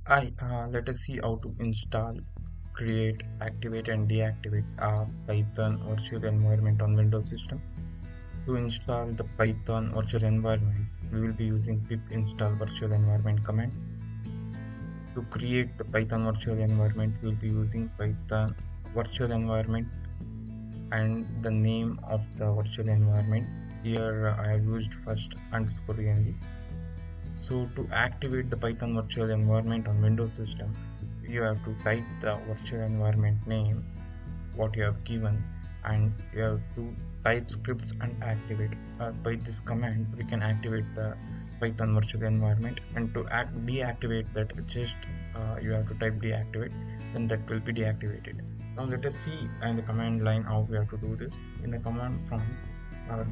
Let us see how to install, create, activate, and deactivate a Python virtual environment on Windows system. To install the Python virtual environment, we will be using pip install virtual environment command. To create the Python virtual environment, we will be using Python virtual environment and the name of the virtual environment. Here I have used first underscore env. So to activate the Python virtual environment on Windows system, you have to type the virtual environment name, what you have given, and you have to type scripts and activate. By this command, we can activate the Python virtual environment, and to deactivate that, just you have to type deactivate, then that will be deactivated. Now let us see in the command line how we have to do this. In the command prompt,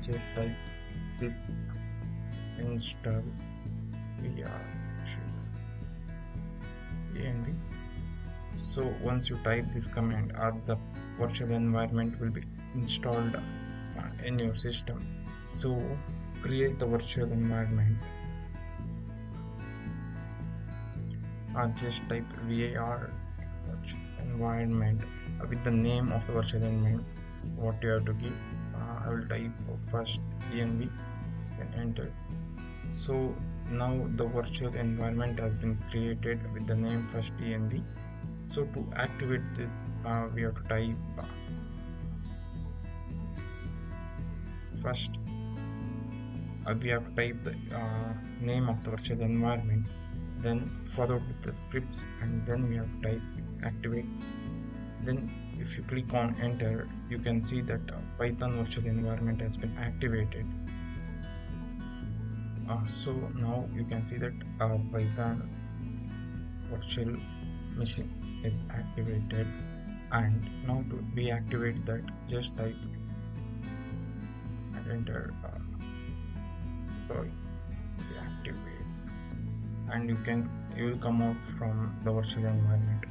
just type pip install env. So once you type this command, the virtual environment will be installed in your system. So create the virtual environment. Just type var virtual environment with the name of the virtual environment. What you have to give? I will type first env, then enter. So now the virtual environment has been created with the name first env. So to activate this, we have to type first. We have to type the name of the virtual environment, then followed with the scripts, and then we have to type activate. Then if you click on enter, you can see that Python virtual environment has been activated. So now you can see that Python virtual machine is activated, and now to deactivate that, just type and enter deactivate, and you will come out from the virtual environment.